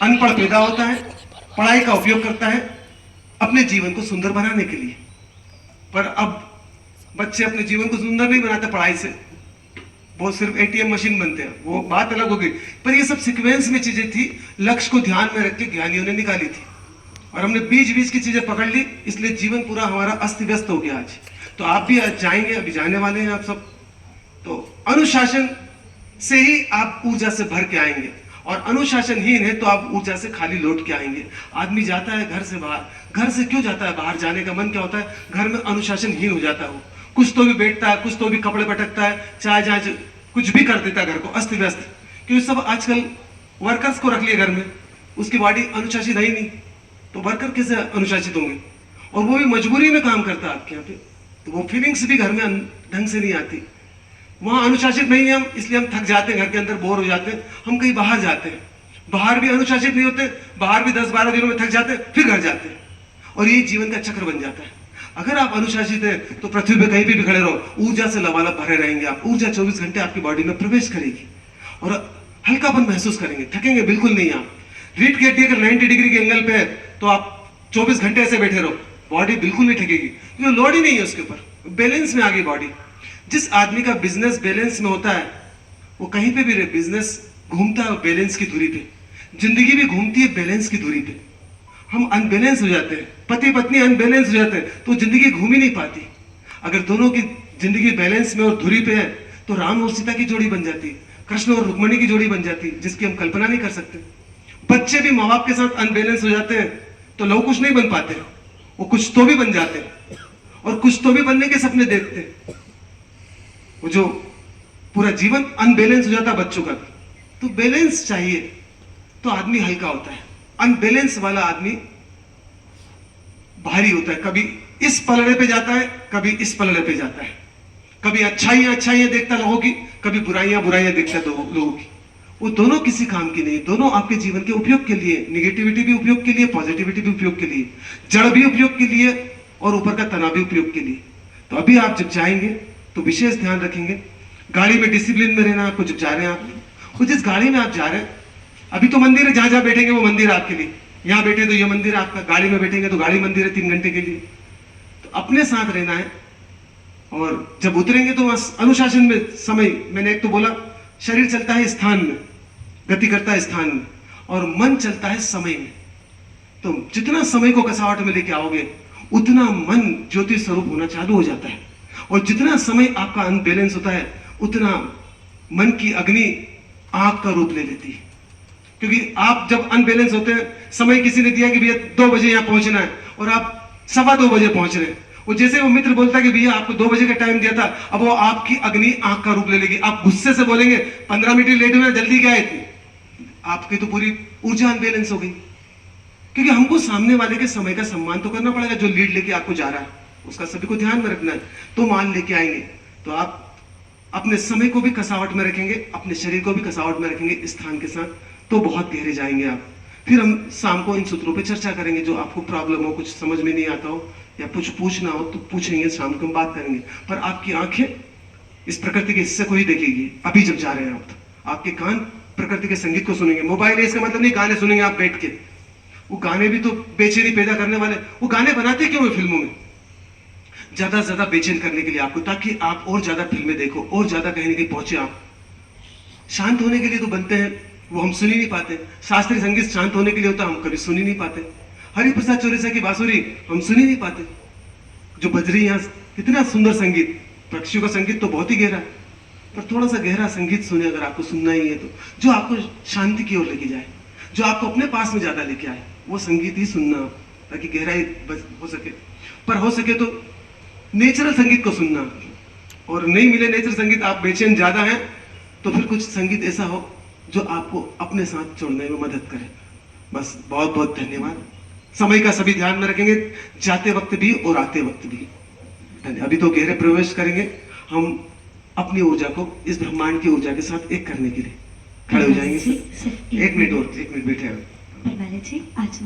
अनपढ़ पैदा होता है, पढ़ाई का उपयोग करता है अपने जीवन को सुंदर बनाने के लिए। पर अब बच्चे अपने जीवन को सुंदर नहीं बनाते पढ़ाई से, वो सिर्फ एटीएम मशीन बनते हैं, वो बात अलग हो गई। पर ये सब सीक्वेंस में चीजें थी, लक्ष्य को ध्यान में रख के ज्ञानियों ने निकाली थी, और हमने बीच बीच की चीजें पकड़ ली, इसलिए जीवन पूरा हमारा अस्त व्यस्त हो गया आज। तो आप भी आज जाएंगे, अभी जाने वाले हैं आप सब, तो अनुशासन से ही आप ऊर्जा से भर के आएंगे, और अनुशासनहीन है तो आप ऊर्जा से खाली लौट के आएंगे। आदमी जाता है घर से बाहर, घर से क्यों जाता है बाहर, जाने का मन क्या होता है, घर में अनुशासनहीन हो जाता है वो, कुछ तो भी बैठता है, कुछ तो भी कपड़े पटकता है, चाहे जहाँ कुछ भी कर देता है घर को अस्त व्यस्त, क्योंकि सब आजकल वर्कर्स को रख लिया घर में, उसकी बॉडी अनुशासित है ही नहीं, तो वर्कर कैसे अनुशासित होंगे, और वो भी मजबूरी में काम करता है आपके यहाँ पे, तो वो फीलिंग्स भी घर में ढंग से नहीं आती। वहां अनुशासित नहीं है हम, इसलिए हम थक जाते हैं, घर के अंदर बोर हो जाते हैं, हम कहीं बाहर जाते हैं, बाहर भी अनुशासित नहीं होते, बाहर भी 10-12 दिनों में थक जाते हैं, फिर घर जाते हैं, और ये जीवन का चक्र बन जाता है। अगर आप अनुशासित हैं तो पृथ्वी पे कहीं भी खड़े रहो, ऊर्जा से लबालब भरे रहेंगे आप, ऊर्जा 24 घंटे आपकी बॉडी में प्रवेश करेगी, और हल्कापन महसूस करेंगे, थकेंगे बिल्कुल नहीं आप। रीढ़ की हड्डी अगर 90 डिग्री के एंगल पे है तो आप 24 घंटे ऐसे बैठे रहो, बॉडी बिल्कुल नहीं थकेगी, क्योंकि लोड ही नहीं है उसके ऊपर, बैलेंस में आ गई बॉडी। जिस आदमी का बिजनेस बैलेंस में होता है, वो कहीं पे भी रहे, बिजनेस घूमता है बैलेंस की दूरी पे, जिंदगी भी घूमती है बैलेंस की दूरी पे। हम अनबैलेंस हो जाते हैं, पति पत्नी अनबैलेंस हो जाते हैं, तो जिंदगी घूम ही नहीं पाती। अगर दोनों की जिंदगी बैलेंस में और धुरी पे है तो राम और सीता की जोड़ी बन जाती, कृष्ण और रुक्मणी की जोड़ी बन जाती, जिसकी हम कल्पना नहीं कर सकते। बच्चे भी माँ बाप के साथ अनबैलेंस हो जाते हैं तो लव कुछ नहीं बन पाते, वो कुछ तो भी बन जाते हैं, और कुछ तो भी बनने के सपने देखते हैं। वो जो पूरा जीवन अनबैलेंस हो जाता है बच्चों का भी, तो बैलेंस चाहिए तो आदमी हल्का होता है। अनबैलेंस वाला आदमी भारी होता है, कभी इस पलड़े पे जाता है, कभी इस पलड़े पे जाता है, कभी अच्छाइयां देखता लोगों की, कभी बुराइयां देखता लोगों की। वो दोनों किसी काम की नहीं, दोनों आपके जीवन के उपयोग के लिए, निगेटिविटी भी उपयोग के लिए, पॉजिटिविटी भी उपयोग के लिए, जड़ भी उपयोग के लिए, और ऊपर का तनाव भी उपयोग के लिए। तो अभी आप जब जाएंगे तो विशेष ध्यान रखेंगे, गाड़ी में डिसिप्लिन में रहना आपको, जब जा रहे हैं आप, वो जिस गाड़ी में आप जा रहे हैं, अभी तो मंदिर है, जहां जहां बैठेंगे वो मंदिर है आपके लिए, यहां बैठे तो ये मंदिर है आपका, गाड़ी में बैठेंगे तो गाड़ी मंदिर है 3 घंटे के लिए। तो अपने साथ रहना है, और जब उतरेंगे तो अनुशासन में समय, मैंने एक तो बोला शरीर चलता है स्थान में, गति करता है स्थान में, और मन चलता है समय में। तो जितना समय को कसावट में लेके आओगे उतना मन ज्योति स्वरूप होना चालू हो जाता है, और जितना समय आपका अनबैलेंस होता है उतना मन की अग्नि आग का रूप ले लेती है। क्योंकि आप जब अनबैलेंस होते हैं, समय किसी ने दिया कि भैया 2 बजे यहां पहुंचना है, और आप 2:15 बजे पहुंच रहे हैं, वो जैसे वो मित्र बोलता है कि भैया आपको 2 बजे का टाइम दिया था, अब वो आपकी अग्नि आग का रूप ले लेगी। आप गुस्से से बोलेंगे 15 मिनट लेट हुए, जल्दी क्या है इतनी, आपकी तो पूरी ऊर्जा अनबैलेंस हो गई। क्योंकि हमको सामने वाले के समय का सम्मान तो करना पड़ेगा, जो लीड लेके आपको जा रहा है उसका सभी को ध्यान में रखना है, तो मान लेके आएंगे। तो आप अपने समय को भी कसावट में रखेंगे, अपने शरीर को भी कसावट में रखेंगे स्थान के साथ, तो बहुत गहरे जाएंगे आप। फिर हम शाम को इन सूत्रों पे चर्चा करेंगे, जो आपको प्रॉब्लम हो, कुछ समझ में नहीं आता हो या कुछ पूछना हो तो पूछेंगे, शाम को हम बात करेंगे। पर आपकी आंखें इस प्रकृति के हिस्से को ही देखेगी अभी जब जा रहे हैं आप, तो आपके कान प्रकृति के संगीत को सुनेंगे। मोबाइल है इसका मतलब नहीं गाने सुनेंगे आप बैठ के, वो गाने भी तो बेचैनी पैदा करने वाले, वो गाने बनाते क्यों है फिल्मों में, ज्यादा से ज्यादा बेचैन करने के लिए आपको, ताकि आप और ज्यादा फिल्में देखो, और ज्यादा कहीं ना कहीं पहुंचे आप। शांत होने के लिए तो बनते हैं, वो हम सुन ही नहीं पाते। शास्त्रीय संगीत शांत होने के लिए होता, हम कभी सुन ही नहीं पाते। हरिप्रसाद चौरसिया की बांसुरी हम सुन ही नहीं पाते। जो बज रही है कितना सुंदर संगीत, पक्षियों का संगीत तो बहुत ही गहरा है, पर थोड़ा सा गहरा संगीत सुने अगर आपको सुनना ही है तो, जो आपको शांति की ओर लेके जाए, जो आपको अपने पास में ज्यादा लेके आए, वो संगीत ही सुनना, ताकि गहराई हो सके। पर हो सके तो नेचुरल संगीत को सुनना, और नहीं मिले नेचुरल संगीत, आप बेचैन ज्यादा हैं, तो फिर कुछ संगीत ऐसा हो जो आपको अपने साथ जोड़ने में मदद करे। बस बहुत बहुत धन्यवाद। समय का सभी ध्यान में रखेंगे, जाते वक्त भी और आते वक्त भी। अभी तो गहरे प्रवेश करेंगे हम अपनी ऊर्जा को इस ब्रह्मांड की ऊर्जा के साथ एक करने के लिए। खड़े हो जाएंगे सर, 1 मिनट और, 1 मिनट बैठे। जी आज